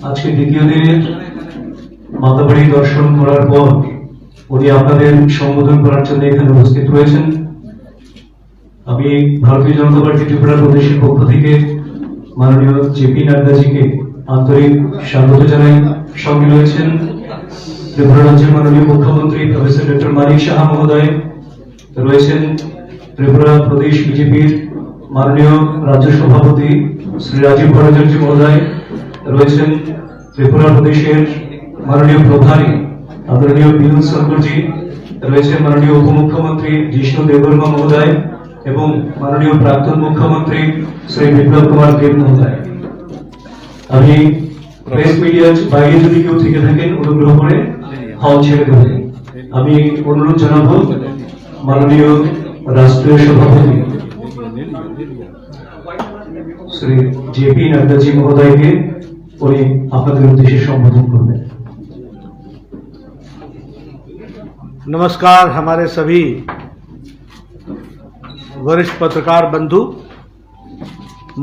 আজকে দ্বিতীয় দিনে মাতাবাড়ি দর্শন করার পর উনি আপনাদের সম্বোধন করার জন্য এখানে উপস্থিত রয়েছেন। আমি ভারতীয় জনতা পার্টি ত্রিপুরা প্রদেশের পক্ষ থেকে মাননীয় জেপি নাড্ডাজিকে আন্তরিক স্বাগত জানাই। সঙ্গে রয়েছেন ত্রিপুরা রাজ্যের মাননীয় মুখ্যমন্ত্রী প্রফেসর ডক্টর মানিক সাহা মহোদয়, রয়েছেন ত্রিপুরা প্রদেশ বিজেপির মাননীয় রাজ্য সভাপতি শ্রী রাজীব ভট্টাচার্য মহোদয়, রয়েছেন ত্রিপুরা প্রদেশের মাননীয় প্রধানী আদরণীয় বিনোদ শঙ্করজি, রয়েছেন মাননীয় উপমুখ্যমন্ত্রী জিষ্ণু দেববর্মা মহোদয় এবং মাননীয় প্রাক্তন মুখ্যমন্ত্রী শ্রী বিপ্লব কুমার দেব মহোদয়। আমি প্রেস মিডিয়ার বাইরে যদি কেউ থেকে থাকেন অনুগ্রহ করে হল ছেড়ে দেবেন। আমি অনুরোধ জানাবো মাননীয় রাষ্ট্রীয় সভাপতি শ্রী জেপি নাড্ডাজি মহোদয়কে উনি আপনাদের উদ্দেশ্যে সম্বোধন করবেন। नमस्कार। हमारे सभी वरिष्ठ पत्रकार बंधु,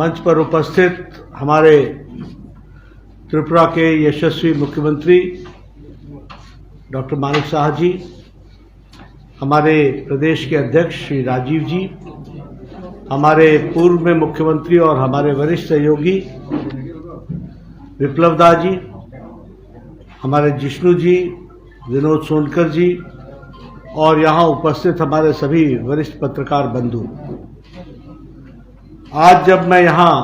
मंच पर उपस्थित हमारे त्रिपुरा के यशस्वी मुख्यमंत्री डॉक्टर मानिक साहा जी, हमारे प्रदेश के अध्यक्ष श्री राजीव जी, हमारे पूर्व में मुख्यमंत्री और हमारे वरिष्ठ सहयोगी विप्लव दा जी, हमारे जिष्णु जी, विनोद सोनकर जी और यहाँ उपस्थित हमारे सभी वरिष्ठ पत्रकार बंधु। आज जब मैं यहाँ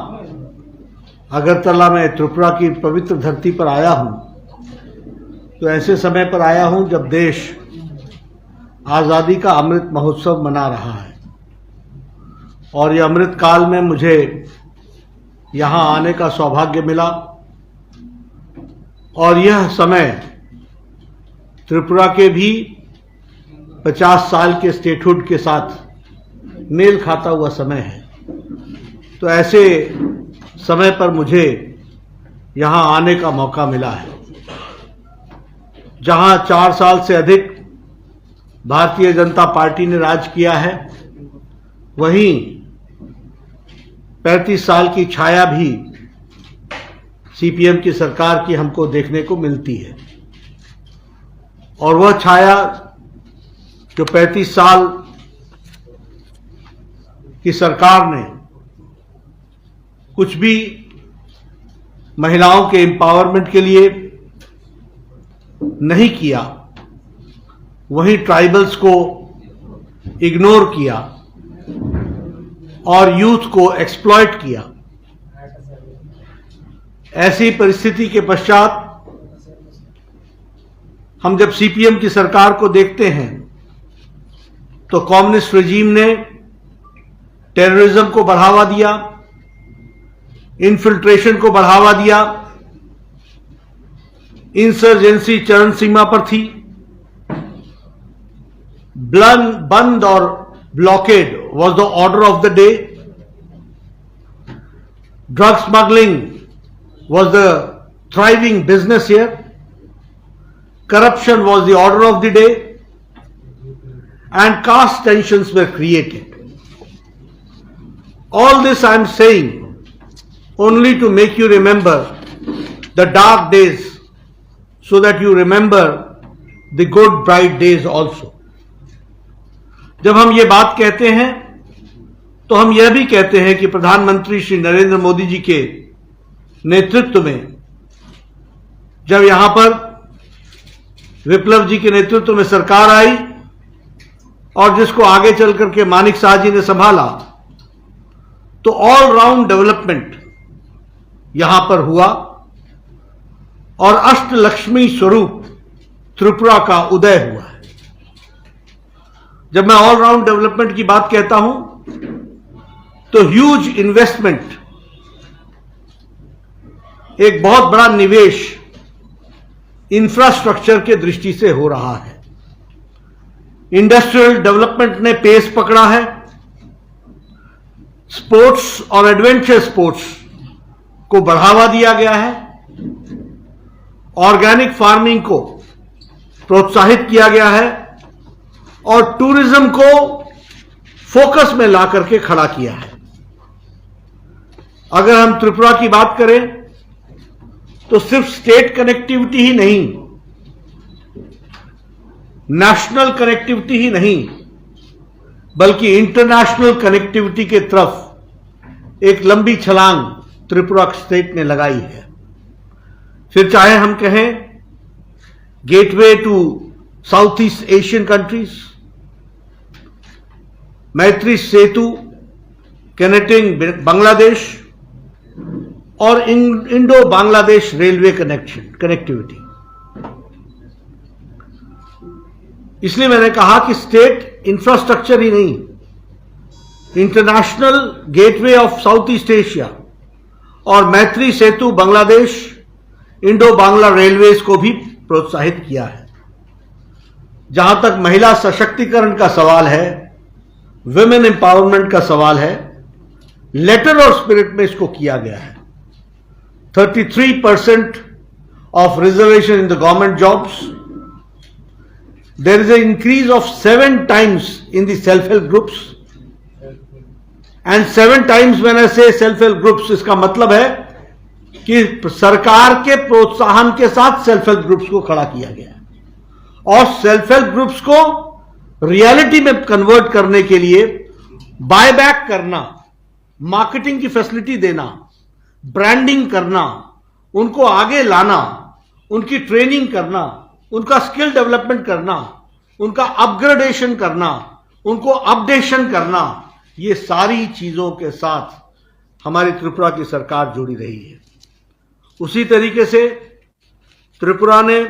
अगरतला में त्रिपुरा की पवित्र धरती पर आया हूँ तो ऐसे समय पर आया हूँ जब देश आज़ादी का अमृत महोत्सव मना रहा है और ये अमृत काल में मुझे यहाँ आने का सौभाग्य मिला और यह समय त्रिपुरा के भी 50 साल के स्टेटहुड के साथ मेल खाता हुआ समय है। तो ऐसे समय पर मुझे यहाँ आने का मौका मिला है, जहाँ 4 साल से अधिक भारतीय जनता पार्टी ने राज किया है, वहीं 35 साल की छाया भी सीपीएम की सरकार की हमको देखने को मिलती है। और वह छाया जो 35 साल की सरकार ने कुछ भी महिलाओं के एम्पावरमेंट के लिए नहीं किया, वहीं ट्राइबल्स को इग्नोर किया और यूथ को एक्सप्लॉइट किया। ऐसी परिस्थिति के पश्चात हम जब सीपीएम की सरकार को देखते हैं तो कम्युनिस्ट रेजीम ने टेररिज्म को बढ़ावा दिया, इन्फिल्ट्रेशन को बढ़ावा दिया, इंसर्जेंसी चरम सीमा पर थी, बंद और blockade was the order of the day, drug smuggling was the thriving business here, corruption was the order of the day, and caste tensions were created. All this I am saying only to make you remember the dark days so that you remember the good bright days also. जब हम ये बात कहते हैं तो हम यह भी कहते हैं कि प्रधानमंत्री श्री नरेंद्र मोदी जी के नेतृत्व में जब यहां पर विप्लव जी के नेतृत्व में सरकार आई और जिसको आगे चल करके मानिक साहा जी ने संभाला, तो ऑल राउंड डेवलपमेंट यहां पर हुआ और अष्टलक्ष्मी स्वरूप त्रिपुरा का उदय हुआ है। जब मैं ऑल राउंड डेवलपमेंट की बात कहता हूं तो ह्यूज इन्वेस्टमेंट, एक बहुत बड़ा निवेश इंफ्रास्ट्रक्चर के दृष्टि से हो रहा है। इंडस्ट्रियल डेवलपमेंट ने पेस पकड़ा है, स्पोर्ट्स और एडवेंचर स्पोर्ट्स को बढ़ावा दिया गया है, ऑर्गेनिक फार्मिंग को प्रोत्साहित किया गया है और टूरिज्म को फोकस में ला करके खड़ा किया है। अगर हम त्रिपुरा की बात करें तो सिर्फ स्टेट कनेक्टिविटी ही नहीं, नेशनल कनेक्टिविटी ही नहीं, बल्कि इंटरनेशनल कनेक्टिविटी के तरफ एक लंबी छलांग त्रिपुरा स्टेट ने लगाई है। फिर चाहे हम कहें gateway to Southeast Asian countries, Maitri Setu connecting Bangladesh और इंडो बांग्लादेश रेलवे कनेक्टिविटी। इसलिए मैंने कहा कि स्टेट इंफ्रास्ट्रक्चर ही नहीं, international gateway of south east Asia और मैत्री सेतु बांग्लादेश इंडो बांग्ला रेलवेज को भी प्रोत्साहित किया है। जहां तक महिला सशक्तिकरण का सवाल है, विमेन एम्पावरमेंट का सवाल है, लेटर और स्पिरिट में इसको किया गया है। 33% of reservation in the government jobs. There is an increase of 7 times in the self-help groups. And 7 times when I say self-help groups, इसका मतलब है कि सरकार के प्रोत्साहन के साथ सेल्फ हेल्प ग्रुप्स को खड़ा किया गया है और सेल्फ हेल्प ग्रुप्स को रियलिटी में कन्वर्ट करने के लिए बायबैक करना, मार्केटिंग की फैसिलिटी देना, ब्रांडिंग करना, उनको आगे लाना, उनकी ट्रेनिंग करना, उनका स्किल डेवलपमेंट करना, उनका अपग्रेडेशन करना, उनको अपडेशन करना, ये सारी चीजों के साथ हमारी त्रिपुरा की सरकार जुड़ी रही है। उसी तरीके से त्रिपुरा ने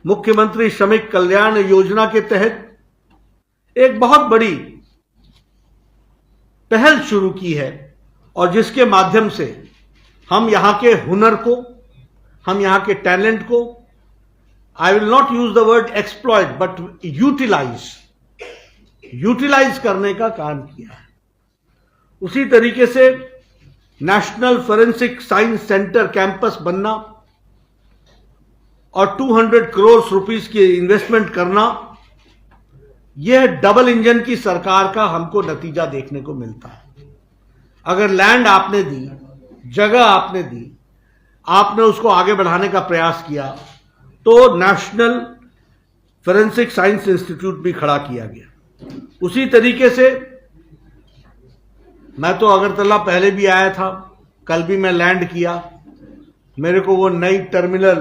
मुख्यमंत्री श्रमिक कल्याण योजना के तहत एक बहुत बड़ी पहल शुरू की है और जिसके माध्यम से हम यहां के हुनर को, हम यहां के टैलेंट को, I will not use the word exploit but utilize करने का काम किया है। उसी तरीके से national forensic science centre campus बनना और 200 करोड़ रुपीस की इन्वेस्टमेंट करना, यह डबल इंजन की सरकार का हमको नतीजा देखने को मिलता है। अगर लैंड आपने दी, जगह आपने दी, आपने उसको आगे बढ़ाने का प्रयास किया, तो नेशनल फोरेंसिक साइंस इंस्टीट्यूट भी खड़ा किया गया। उसी तरीके से मैं तो अगरतला पहले भी आया था, कल भी मैं लैंड किया। मेरे को वो नई टर्मिनल,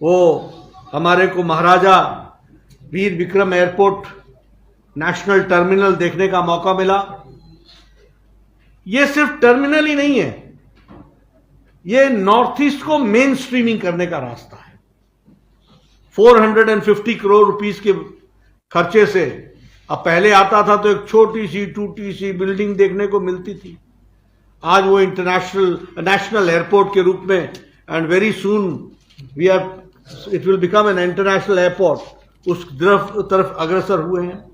वो हमारे को Maharaja Bir Vikram airport national terminal देखने का मौका मिला। ये सिर्फ टर्मिनल ही नहीं है, ये नॉर्थ ईस्ट को मेन स्ट्रीमिंग करने का रास्ता है। 450 करोड़ रुपीस के खर्चे से, अब पहले आता था तो एक छोटी सी टूटी सी बिल्डिंग देखने को मिलती थी, आज वो नेशनल एयरपोर्ट के रूप में, and very soon it will become an international airport, उस तरफ अग्रसर हुए हैं।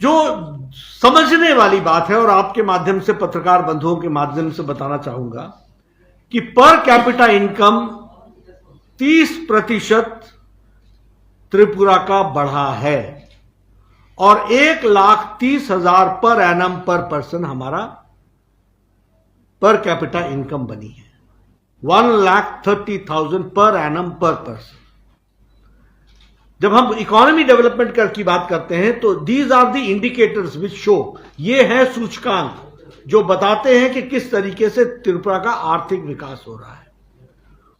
जो समझने वाली बात है और आपके माध्यम से, पत्रकार बंधुओं के माध्यम से बताना चाहूंगा कि पर कैपिटा इनकम 30% त्रिपुरा का बढ़ा है और 1,30,000 पर एनम पर पर्सन हमारा पर कैपिटा इनकम बनी है। 1,30,000 पर एनम पर पर्सन। जब हम इकोनॉमी डेवलपमेंट की बात करते हैं तो these are the indicators which show, ये है सूचकांक जो बताते हैं कि किस तरीके से त्रिपुरा का आर्थिक विकास हो रहा है।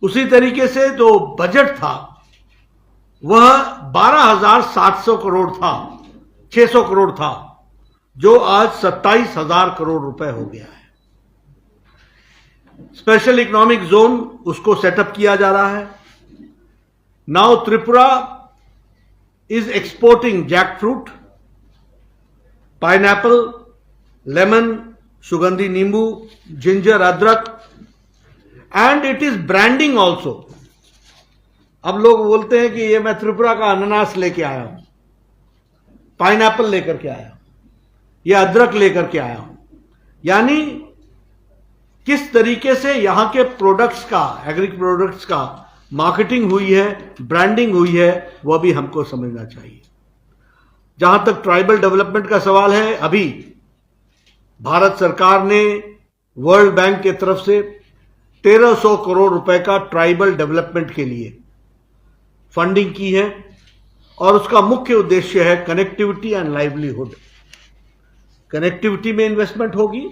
उसी तरीके से जो बजट था वह 12,700 करोड़ था, 600 करोड़ था, जो आज 27,000 करोड़ रुपए हो गया है। स्पेशल इकोनॉमिक जोन उसको सेटअप किया जा रहा है। Now Tripura is exporting jackfruit, pineapple, lemon, सुगंधी नींबू, जिंजर, अदरक, and it is branding also. अब लोग बोलते हैं कि ये मैं त्रिपुरा का अनानास लेके आया हूं, पाइनएप्पल लेकर के आया हूं, या अदरक लेकर के आया हूं। यानी किस तरीके से यहां के प्रोडक्ट्स का, एग्री प्रोडक्ट्स का मार्केटिंग हुई है, ब्रांडिंग हुई है, वह भी हमको समझना चाहिए। जहां तक ट्राइबल डेवलपमेंट का सवाल है, अभी भारत सरकार ने वर्ल्ड बैंक के तरफ से 1300 करोड़ रुपए का ट्राइबल डेवलपमेंट के लिए फंडिंग की है और उसका मुख्य उद्देश्य है कनेक्टिविटी एंड लाइवलीहुड। कनेक्टिविटी में इन्वेस्टमेंट होगी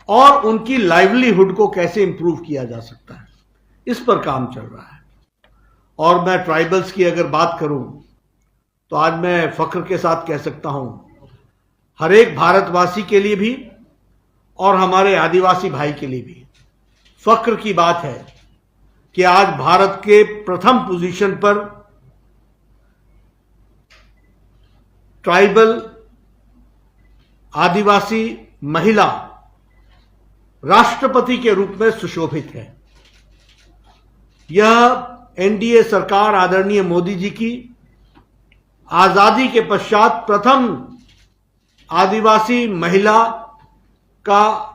और उनकी लाइवलीहुड को कैसे इंप्रूव किया जा सकता है, इस पर काम चल रहा है। और मैं ट्राइबल्स की अगर बात करूं तो आज मैं फख्र के साथ कह सकता हूं, हर एक भारतवासी के लिए भी और हमारे आदिवासी भाई के लिए भी फख्र की बात है कि आज भारत के प्रथम पोजीशन पर ट्राइबल आदिवासी महिला राष्ट्रपति के रूप में सुशोभित है। यह एनडीए सरकार आदरणीय मोदी जी की आजादी के पश्चात प्रथम आदिवासी महिला का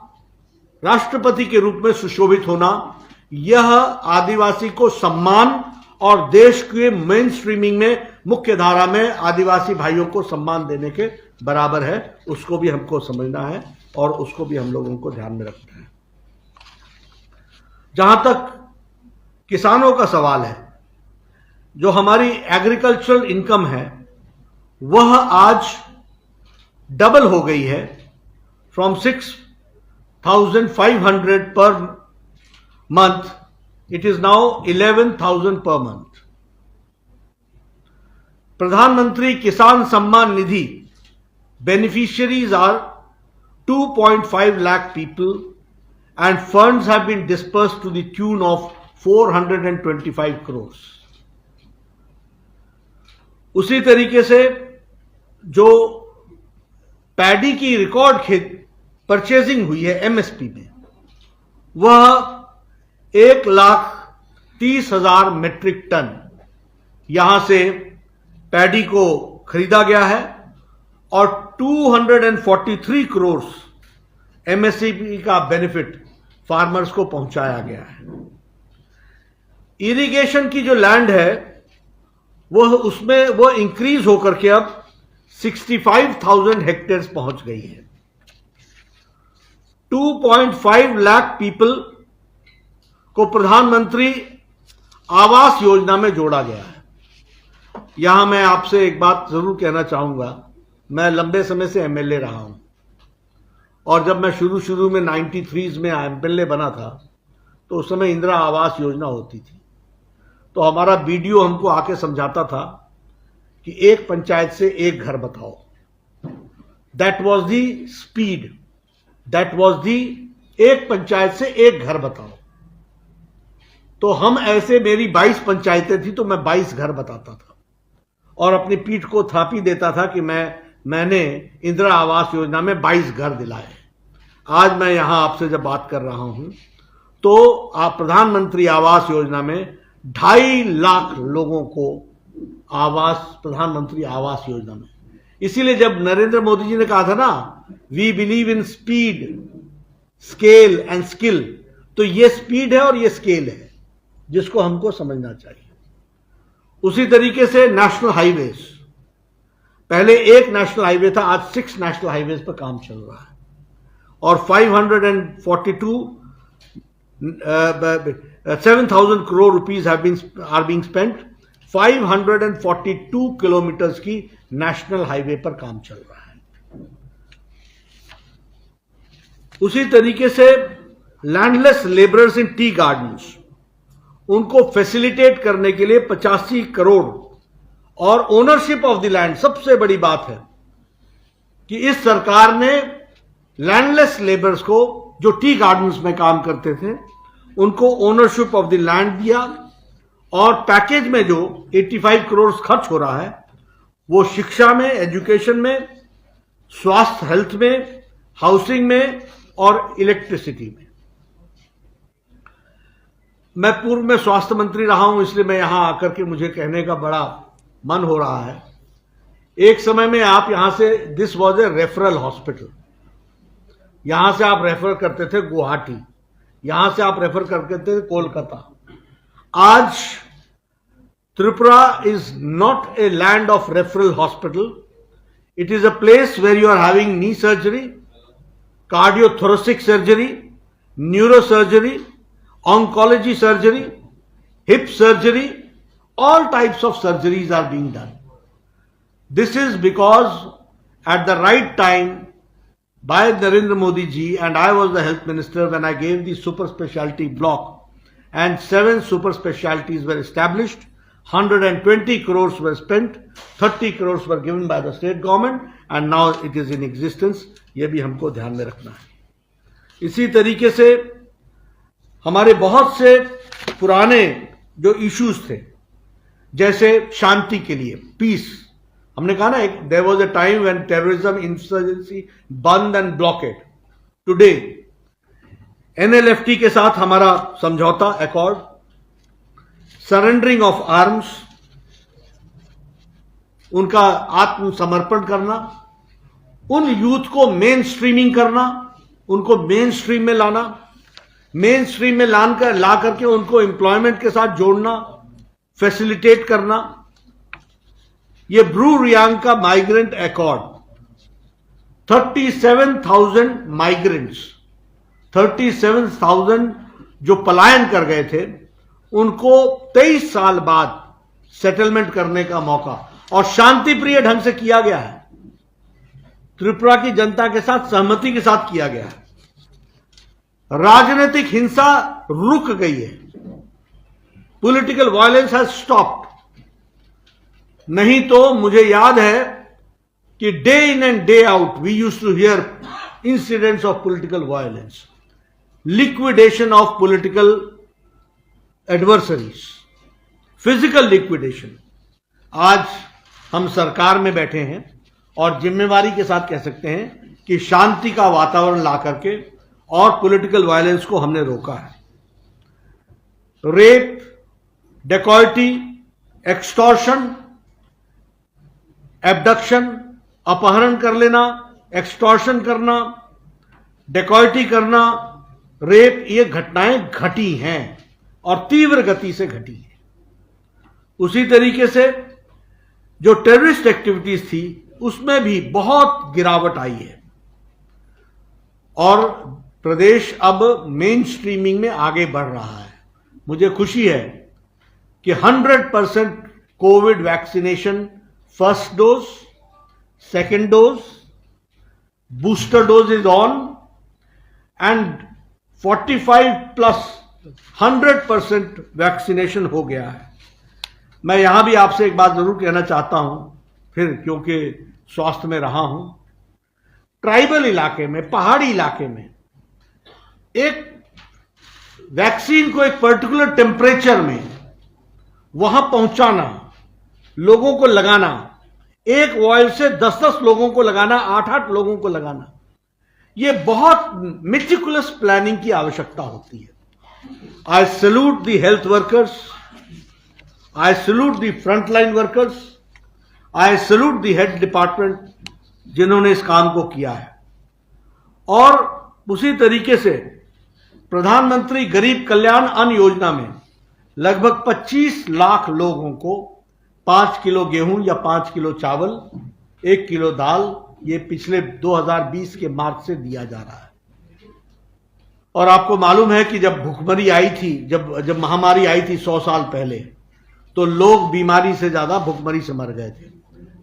राष्ट्रपति के रूप में सुशोभित होना, यह आदिवासी को सम्मान और देश के मेन स्ट्रीमिंग में मुख्य धारा में आदिवासी भाइयों को सम्मान देने के बराबर है। उसको भी हमको समझना है और उसको भी हम लोगों को ध्यान में रखना है। जहां तक किसानों का सवाल है, जो हमारी एग्रीकल्चरल इनकम है वह आज डबल हो गई है, from 6,500 per month it is now 11,000 per month. प्रधानमंत्री किसान Samman Nidhi beneficiaries are 2.5 lakh people and funds have been dispersed to the tune of 425 crores। उसी तरीके से जो पैडी की रिकॉर्ड खेत परचेजिंग हुई है एमएसपी में, वह 1,30,000 मेट्रिक टन यहां से पैडी को खरीदा गया है और 243 करोड़ एमएसपी का बेनिफिट फार्मर्स को पहुंचाया गया है। इरिगेशन की जो लैंड है वो इंक्रीज होकर के अब 65,000 हेक्टेयर्स पहुंच गई है। 2.5 लाख पीपल को प्रधानमंत्री आवास योजना में जोड़ा गया है। यहां मैं आपसे एक बात जरूर कहना चाहूंगा, मैं लंबे समय से एमएलए रहा हूं और जब मैं शुरू में 93 में एमएलए बना था तो उस समय इंदिरा आवास योजना होती थी। तो हमारा बीडीओ हमको आके समझाता था कि एक पंचायत से एक घर बताओ। That was the speed, that was the, एक पंचायत से एक घर बताओ। तो हम ऐसे, मेरी 22 पंचायतें थी तो मैं 22 घर बताता था और अपनी पीठ को थापी देता था कि मैंने इंदिरा आवास योजना में 22 घर दिलाए। आज मैं यहां आपसे जब बात कर रहा हूं तो आप प्रधानमंत्री आवास योजना में 2.5 लाख लोगों को आवास, प्रधानमंत्री आवास योजना में। इसीलिए जब नरेंद्र मोदी जी ने कहा था ना, we believe in speed, scale and skill, तो ये स्पीड है और ये स्केल है जिसको हमको समझना चाहिए। उसी तरीके से नेशनल हाईवेज, पहले एक नेशनल हाईवे था, आज 6 नेशनल हाईवेज पर काम चल रहा है और 7,000 crore rupees are being spent। 542 kilometres की नेशनल हाईवे पर काम चल रहा है। उसी तरीके से लैंडलेस लेबरर्स इन टी गार्डन्स, उनको फैसिलिटेट करने के लिए 85 करोड़ और ओनरशिप ऑफ द लैंड। सबसे बड़ी बात है कि इस सरकार ने लैंडलेस लेबरर्स को, जो टी गार्डन्स में काम करते थे, उनको ओनरशिप ऑफ द लैंड दिया और पैकेज में जो 85 करोड़ खर्च हो रहा है वो शिक्षा में, एजुकेशन में, स्वास्थ्य हेल्थ में, हाउसिंग में और इलेक्ट्रिसिटी में। मैं पूर्व में स्वास्थ्य मंत्री रहा हूं, इसलिए मैं यहां आकर के मुझे कहने का बड़ा मन हो रहा है। एक समय में आप यहां से, this was a referral hospital, यहां से आप रेफर करते थे गुवाहाटी, यहां से आप रेफर करते थे कोलकाता। आज Tripura is not a land of referral hospital, it is a place where you are having knee surgery, cardiothoracic surgery, neuro surgery oncology surgery, hip surgery, all types of surgeries are being done. This is because at the right time by Narendra Modi ji, and I was the health minister when I gave the super specialty block, and 7 super specialties were established, 120 crores were spent, 30 crores were given by the state government, and now it is in existence. ये भी हमको ध्यान में रखना है। इसी तरीके से हमारे बहुत से पुराने जो इश्यूज थे, जैसे शांति के लिए, पीस, हमने कहा ना, एक there was a time when terrorism, insurgency, bandh and blockade. Today NLFT के साथ हमारा समझौता, अकॉर्ड, सरेंडरिंग ऑफ आर्म्स, उनका आत्मसमर्पण करना, उन यूथ को मेन स्ट्रीमिंग करना, उनको मेन स्ट्रीम में लाना, मेन स्ट्रीम में ला करके उनको एम्प्लॉयमेंट के साथ जोड़ना, फैसिलिटेट करना। ये ब्रू रियांग का माइग्रेंट अकॉर्ड, 37,000 माइग्रेंट्स, 37,000 जो पलायन कर गए थे, उनको 23 साल बाद सेटलमेंट करने का मौका, और शांति प्रिय ढंग से किया गया है, त्रिपुरा की जनता के साथ सहमति के साथ किया गया है। राजनीतिक हिंसा रुक गई है, पॉलिटिकल वायलेंस हैज स्टॉप्ड। नहीं तो मुझे याद है कि day in and day out we used to hear incidents of political violence, liquidation of political adversaries, physical liquidation. आज हम सरकार में बैठे हैं और जिम्मेवारी के साथ कह सकते हैं कि शांति का वातावरण ला करके और पॉलिटिकल वायलेंस को हमने रोका है। रेप, डेकॉयटी, एक्सटॉर्शन, एब्डक्शन, अपहरण कर लेना, एक्सटॉर्शन करना, डेकॉयटी करना, रेप, ये घटनाएं घटी हैं और तीव्र गति से घटी हैं। उसी तरीके से जो टेररिस्ट एक्टिविटीज थी उसमें भी बहुत गिरावट आई है और प्रदेश अब मेन स्ट्रीमिंग में आगे बढ़ रहा है। मुझे खुशी है कि 100% Covid vaccination, first dose, second dose, booster dose is on, and 45+ 100% vaccination हो गया है। मैं यहां भी आपसे एक बात जरूर कहना चाहता हूं, फिर क्योंकि स्वास्थ्य में रहा हूं, ट्राइबल इलाके में, पहाड़ी इलाके में एक वैक्सीन को एक पर्टिकुलर टेम्परेचर में वहां पहुंचाना, लोगों को लगाना, एक वॉयल से 10-10 लोगों को लगाना, 8-8 लोगों को लगाना, यह बहुत मेटिकुलस प्लानिंग की आवश्यकता होती है। आई salute the health workers, I salute the frontline workers, I salute the head department जिन्होंने इस काम को किया है। और उसी तरीके से प्रधानमंत्री गरीब कल्याण अन्न योजना में लगभग 25 लाख लोगों को 5 किलो गेहूं या 5 किलो चावल, 1 किलो दाल, ये पिछले 2020 के मार्च से दिया जा रहा है। और आपको मालूम है कि जब भुखमरी आई थी, जब महामारी आई थी 100 साल पहले, तो लोग बीमारी से ज्यादा भुखमरी से मर गए थे।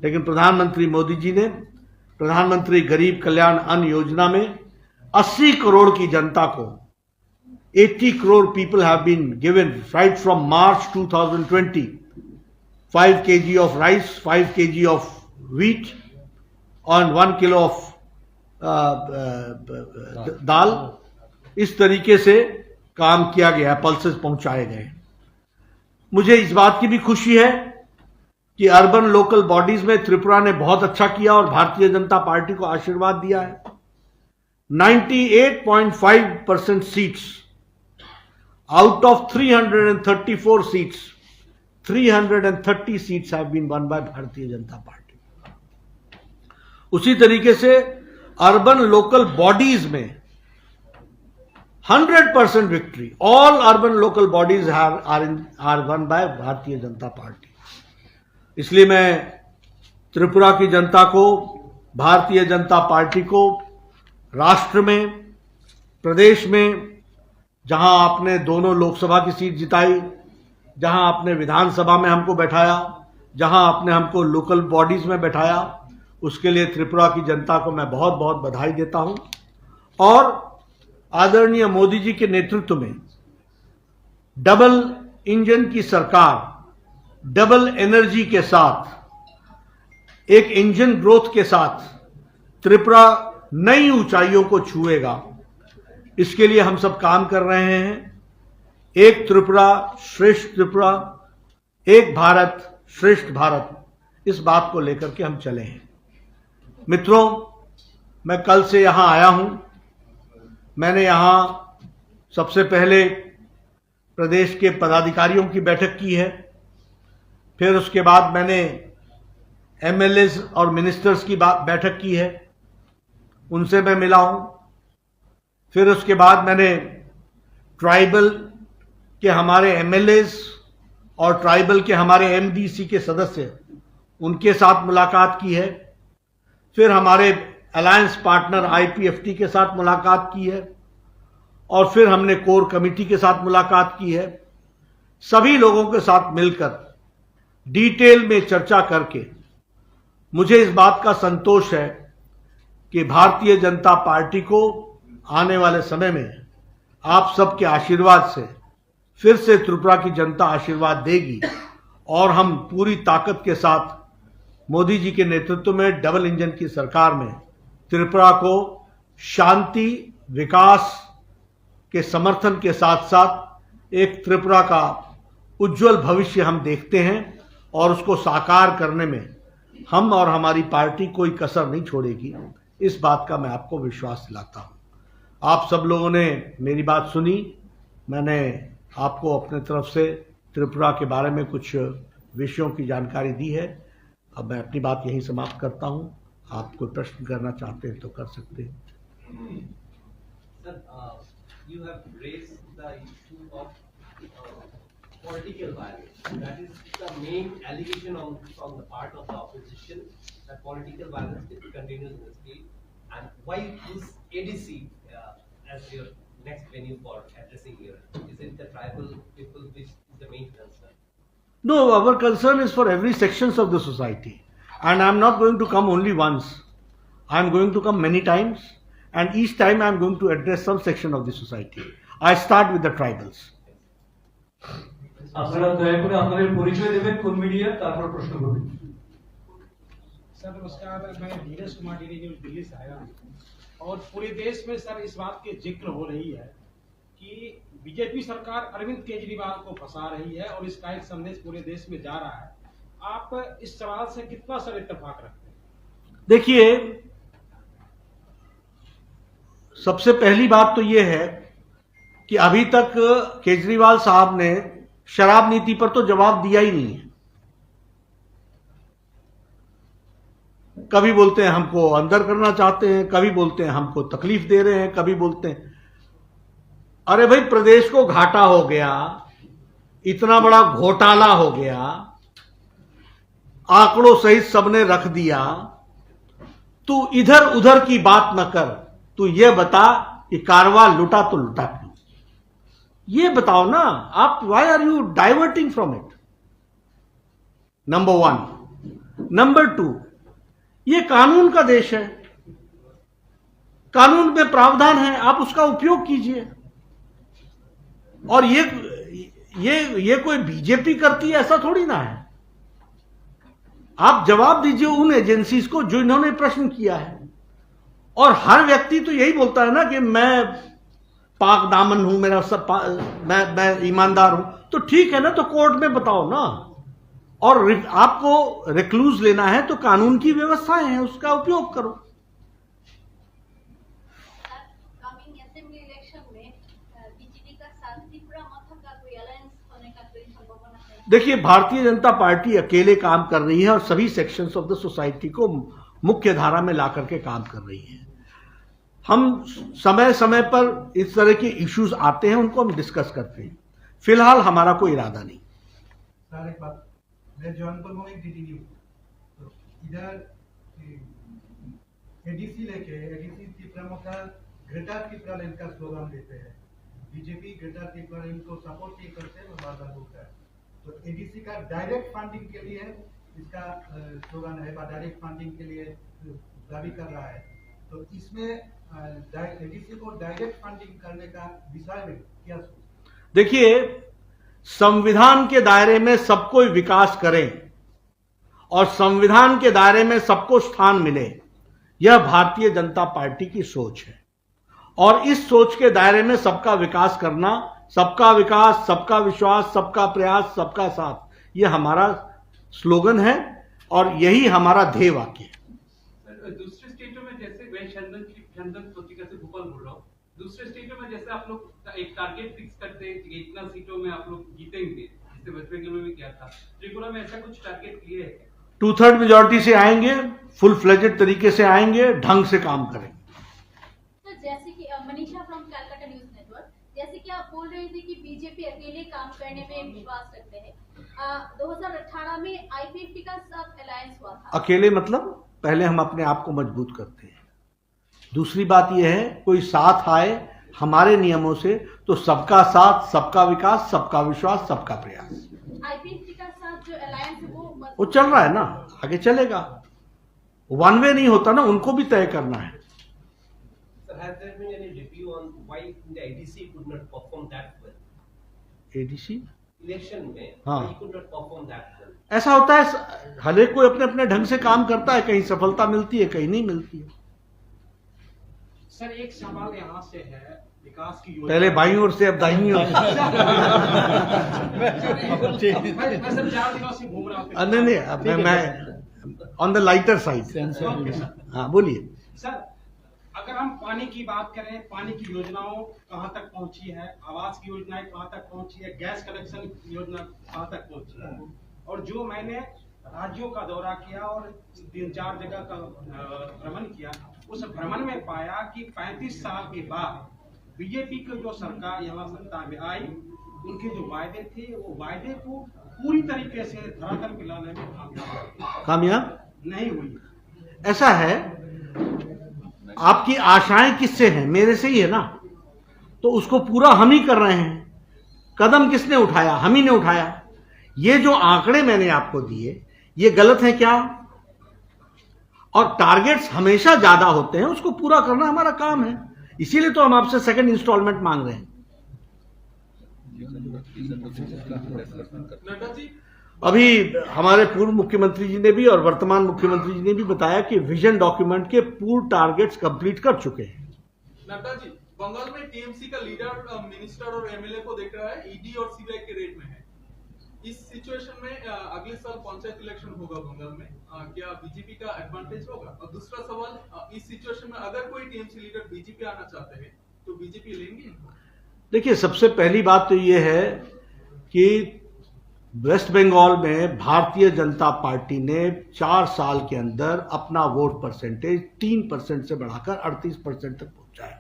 लेकिन प्रधानमंत्री मोदी जी ने प्रधानमंत्री गरीब कल्याण अन्न योजना में 80 करोड़ की जनता को, 80 crore people have been given right from March 2020, 5 kg of rice, 5 kg of wheat और 1 किलो ऑफ दाल। इस तरीके से काम किया गया, पल्सेस पहुंचाए गए। मुझे इस बात की भी खुशी है कि अर्बन लोकल बॉडीज में त्रिपुरा ने बहुत अच्छा किया और भारतीय जनता पार्टी को आशीर्वाद दिया है। 98.5% seats out of 334 seats, 330 seats have been won by Bharatiya Janata party. उसी तरीके से अर्बन लोकल बॉडीज में 100% victory. All urban local bodies are won by भारतीय जनता पार्टी। इसलिए मैं त्रिपुरा की जनता को, भारतीय जनता पार्टी को राष्ट्र में, प्रदेश में जहां आपने दोनों लोकसभा की सीट जिताई, जहां आपने विधानसभा में हमको बैठाया, जहां आपने हमको लोकल बॉडीज में बैठाया, उसके लिए त्रिपुरा की जनता को मैं बहुत बहुत बधाई देता हूं। और आदरणीय मोदी जी के नेतृत्व में डबल इंजन की सरकार, डबल एनर्जी के साथ, एक इंजन ग्रोथ के साथ त्रिपुरा नई ऊंचाइयों को छुएगा। इसके लिए हम सब काम कर रहे हैं। एक त्रिपुरा श्रेष्ठ त्रिपुरा, एक भारत श्रेष्ठ भारत, इस बात को लेकर के हम चले हैं। मित्रों, मैं कल से यहां आया हूं। मैंने यहां सबसे पहले प्रदेश के पदाधिकारियों की बैठक की है, फिर उसके बाद मैंने एमएलएज और मिनिस्टर्स की बैठक की है, उनसे मैं मिला हूं। फिर उसके बाद मैंने ट्राइबल के हमारे एमएलएज और ट्राइबल के हमारे एमडीसी के सदस्य, उनके साथ मुलाकात की है। फिर हमारे अलायंस पार्टनर आईपीएफटी के साथ मुलाकात की है, और फिर हमने कोर कमेटी के साथ मुलाकात की है। सभी लोगों के साथ मिलकर डिटेल में चर्चा करके मुझे इस बात का संतोष है कि भारतीय जनता पार्टी को आने वाले समय में आप सबके आशीर्वाद से फिर से त्रिपुरा की जनता आशीर्वाद देगी, और हम पूरी ताकत के साथ मोदी जी के नेतृत्व में डबल इंजन की सरकार में त्रिपुरा को शांति, विकास के समर्थन के साथ साथ एक त्रिपुरा का उज्जवल भविष्य हम देखते हैं, और उसको साकार करने में हम और हमारी पार्टी कोई कसर नहीं छोड़ेगी। इस बात का मैं आपको विश्वास दिलाता हूं। आप सब लोगों ने मेरी बात सुनी। मैंने आपको अपने तरफ से त्रिपुरा के बारे में कुछ विषयों की जानकारी दी है। अब मैं अपनी बात यहीं समाप्त करता हूं। आप कोई प्रश्न करना चाहते हैं तो कर सकते हैं। Sir, you have raised the issue of political violence. That is the main allegation from the part of the opposition, that political violence continues in the state. And why this ADC as your next venue for addressing here? Is it the tribal people which is the main concern? No, our concern is for every sections of the society. And I'm not going to come only once. I'm going to come many times. And each time I'm going to address some section of the society. I start with the tribals. আপনারা দয়া করে আপনাদের পরিচয় দেবেন, কোন media, তারপর প্রশ্ন করবেন। सर नमस्कार, मैं नीरज कुमार डीडी न्यूज दिल्ली से आया हूँ। और पूरे देश में सर इस बात की जिक्र हो रही है कि बीजेपी सरकार अरविंद केजरीवाल को फंसा रही है, और इसका एक संदेश पूरे देश में जा रहा है। आप इस सवाल से कितना सर इत्तेफाक रखते हैं? देखिए, सबसे पहली बात तो यह है कि अभी तक केजरीवाल साहब ने शराब नीति पर तो जवाब दिया ही नहीं है। कभी बोलते हैं हमको अंदर करना चाहते हैं, कभी बोलते हैं हमको तकलीफ दे रहे हैं, कभी बोलते हैं। अरे भाई, प्रदेश को घाटा हो गया, इतना बड़ा घोटाला हो गया, आंकड़ों सहित सबने रख दिया। तू इधर उधर की बात न कर, तू ये बता कि कारवा लुटा तो लुटा क्यों? ये बताओ ना आप। Why are you diverting from it? Number one. Number two, ये कानून का देश है, कानून में प्रावधान है, आप उसका उपयोग कीजिए। और ये कोई बीजेपी करती है ऐसा थोड़ी ना है। आप जवाब दीजिए उन एजेंसीज को जो इन्होंने प्रश्न किया है। और हर व्यक्ति तो यही बोलता है ना कि मैं पाक दामन हूं, मेरा सब मैं ईमानदार हूं। तो ठीक है ना, तो कोर्ट में बताओ ना। और आपको रिक्लूज लेना है तो कानून की व्यवस्थाएं हैं, उसका उपयोग करो। कमिंग असेंबली इलेक्शन में बीजेपी का साथ त्रिपुरा मथा का कोई अलायंस होने का कोई संभावना है? देखिए, भारतीय जनता पार्टी अकेले काम कर रही है और सभी सेक्शंस ऑफ द सोसाइटी को मुख्य धारा में ला करके काम कर रही है। हम समय समय पर इस तरह के इश्यूज आते हैं, उनको हम डिस्कस करते हैं। फिलहाल हमारा कोई इरादा नहीं। सर एक बात, मैं जौनपुर में एक डीडी न्यूज, तो इधर एडीसी त्रिपुरा का ग्रेटर त्रिपुरा लैंड का स्लोगन देते हैं, बीजेपी ग्रेटर त्रिपुरा इनको सपोर्ट नहीं करते हैं, वो बार बार बोलता है। तो एडीसी का डायरेक्ट फंडिंग के लिए इसका स्लोगन है, डायरेक्ट फंडिंग के लिए दावी कर रहा है। तो इसमें एडीसी को डायरेक्ट फंडिंग करने का विषय में क्या सोचते हैं? देखिए, संविधान के दायरे में सबको विकास करें और संविधान के दायरे में सबको स्थान मिले, यह भारतीय जनता पार्टी की सोच है। और इस सोच के दायरे में सबका विकास करना, सबका विकास, सबका विश्वास, सबका प्रयास, सबका साथ, यह हमारा स्लोगन है और यही हमारा ध्येय वाक्य है। दूसरे स्टेटों में जैसे मैं चंदन पत्रिका से भोपाल बोल रहा हूँ, दूसरे स्टेटों में जैसे आप लोग एक टारगेट फिक्स करते हैं कि इतना सीटों में आप लोग जीतेंगे, जैसे वेस्ट बंगाल में भी किया था, त्रिपुरा में ऐसा कुछ टारगेट लिए है? 2/3 मेजॉरिटी से आएंगे, फुल फ्लेजेड तरीके से आएंगे, ढंग से काम करेंगे। तो जैसे कि Manisha from Calcutta news network, जैसे कि आप बोल रहे थे कि बीजेपी अकेले काम करने में विश्वास रखते हैं। 2018 में I50 का साथ अलायंस हुआ था। अकेले मतलब पहले हम अपने आप को मजबूत करते हैं। दूसरी बात यह है, कोई साथ आए हमारे नियमों से तो सबका साथ, सबका विकास, सबका विश्वास, सबका प्रयास। I50 का साथ जो अलायंस है वो चल रहा है ना, आगे चलेगा। वन वे नहीं होता ना, उनको भी तय करना है। Sir, has there been any review on why the ADC could not perform that well? ADC Election में हाँ। he could not perform that well. ऐसा होता है, हर एक कोई अपने अपने ढंग से काम करता है, कहीं सफलता मिलती है, कहीं नहीं मिलती है। सर एक सवाल यहाँ से है, विकास की योजना पहले बाईं ओर से, अब दाहिनी ओर से। मैं सर 4 दिनों से घूम रहा हूँ। नहीं नहीं, अब मैं on the lighter side. Okay sir. हाँ बोलिए। सर अगर हम पानी की बात करें, पानी की योजनाओं कहां तक पहुंची है, आवास की योजनाएं कहां तक पहुंची है, गैस कनेक्शन योजना कहां तक पहुंची है? और जो मैंने राज्यों का दौरा किया और 3-4 जगह का भ्रमण किया, उस भ्रमण में पाया कि 35 साल के बाद बीजेपी की जो सरकार यहाँ सत्ता में आई, उनके जो वायदे थे वो वायदे को पूरी तरीके से धरातल पे लाने में कामयाब नहीं हुई। ऐसा है, आपकी आशाएं किससे हैं? मेरे से ही है ना, तो उसको पूरा हम ही कर रहे हैं। कदम किसने उठाया? हम ही ने उठाया। ये जो आंकड़े मैंने आपको दिए, ये गलत है क्या? और टारगेट्स हमेशा ज्यादा होते हैं, उसको पूरा करना हमारा काम है। इसीलिए तो हम आपसे सेकंड इंस्टॉलमेंट मांग रहे हैं। नड्डा जी, अभी हमारे पूर्व मुख्यमंत्री जी ने भी और वर्तमान मुख्यमंत्री जी ने भी बताया कि विजन डॉक्यूमेंट के पूर्ण टारगेट्स कंप्लीट कर चुके हैं। नड्डा जी, बंगाल में टीएमसी का लीडर मिनिस्टर और एमएलए को देख रहा है, ईडी और सीबीआई के रेड में है। इस सिचुएशन में अगले साल पंचायत इलेक्शन होगा बंगाल में, क्या बीजेपी का एडवांटेज होगा? और दूसरा सवाल, इस सिचुएशन में अगर कोई टीएमसी लीडर बीजेपी आना चाहते हैं तो बीजेपी लेंगे इनको? देखिए, सबसे पहली बात तो ये है कि वेस्ट बंगाल में भारतीय जनता पार्टी ने 4 साल के अंदर अपना वोट परसेंटेज 3% से बढ़ाकर 38% तक पहुंचाया,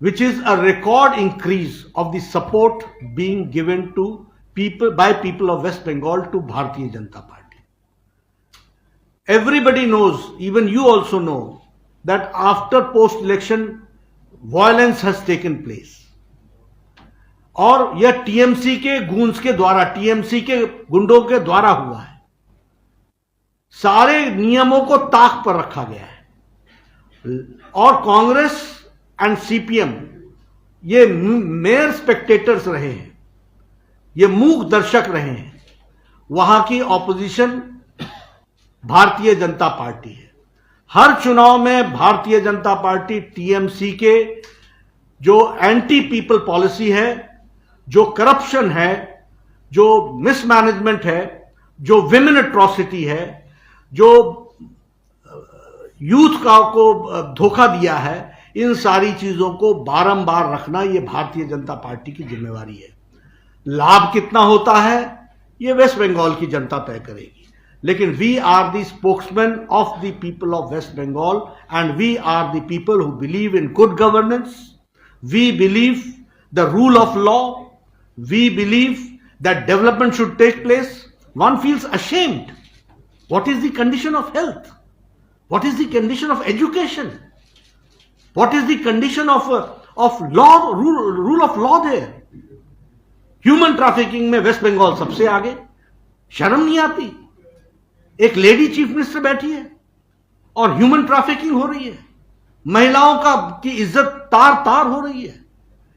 which is a record increase of the support being given to people by people of West Bengal to Bharatiya Janata Party. Everybody knows, even you also know, that after post-election violence has taken place. और यह TMC के गूंज के द्वारा, TMC के गुंडों के द्वारा हुआ है। सारे नियमों को ताक पर रखा गया है और कांग्रेस एंड सीपीएम ये मेयर स्पेक्टेटर्स रहे हैं, ये मूक दर्शक रहे हैं। वहां की ऑपोजिशन भारतीय जनता पार्टी है। हर चुनाव में भारतीय जनता पार्टी टीएमसी के जो एंटी पीपल पॉलिसी है, जो करप्शन है, जो मिसमैनेजमेंट है, जो विमेन एट्रॉसिटी है, जो यूथ को धोखा दिया है, इन सारी चीजों को बारंबार रखना ये भारतीय जनता पार्टी की जिम्मेवारी है। लाभ कितना होता है ये वेस्ट बंगाल की जनता तय करेगी, लेकिन we are the spokesman of the people of West Bengal and we are the people who believe in good governance, we believe the rule of law, we believe that development should take place. One feels ashamed. What is the condition of health? What is the condition of education? What is the condition of law, rule of law there. Human trafficking में West Bengal सबसे आगे। शर्म नहीं आती? एक lady chief minister बैठी है और ह्यूमन ट्रैफिकिंग हो रही है, महिलाओं की इज्जत तार तार हो रही है।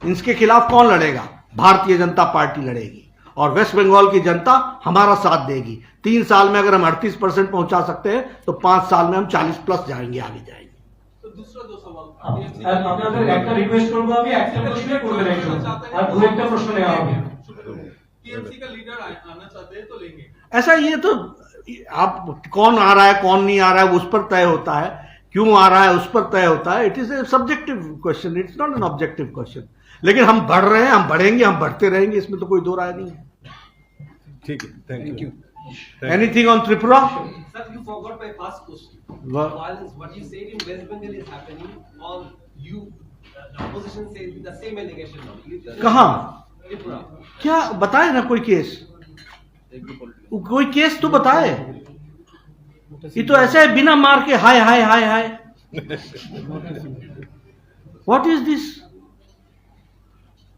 इसके खिलाफ कौन लड़ेगा? भारतीय जनता पार्टी लड़ेगी और वेस्ट बंगाल की जनता हमारा साथ देगी। 3 साल में अगर हम 38% पहुंचा सकते हैं तो 5 साल में हम 40+ जाएंगे, आगे जाएंगे। तो दूसरा दो सवाल আপনাদের একটা রিকোয়েস্ট করব, আমি একটা প্রশ্নই করবেন একজন, আর দু একটা প্রশ্ন নেওয়া হবে। टीएमसी का लीडर आना चाहते हैं तो लेंगे। ऐसा ये तो आप कौन आ रहा है कौन नहीं आ रहा है उस पर तय होता है, क्यों आ रहा है उस पर तय होता है। It is a subjective question, it's not an objective question. लेकिन हम बढ़ रहे हैं, हम बढ़ेंगे, हम बढ़ते रहेंगे, इसमें तो कोई दो राय नहीं है। ठीक है, thank you. Anything on Tripura? Sir, you forgot my first question. What? Violence, what you said in West Bengal is happening, all you, the opposition says the same allegation now. कहाँ? Tripura. क्या बताए ना कोई केस? कोई case तो बताए। ये तो ऐसा है बिना मार के हाय हाय हाय हाय। What is this?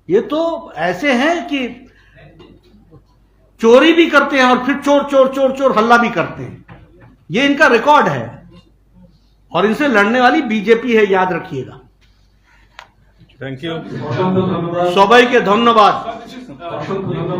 ये तो ऐसे हैं कि चोरी भी करते हैं और फिर चोर चोर चोर चोर हल्ला भी करते हैं। ये इनका रिकॉर्ड है और इनसे लड़ने वाली बीजेपी है, याद रखिएगा। Thank you. অসংখ্য ধন্যবাদ। সবাইকে ধন্যবাদ। অসংখ্য ধন্যবাদ।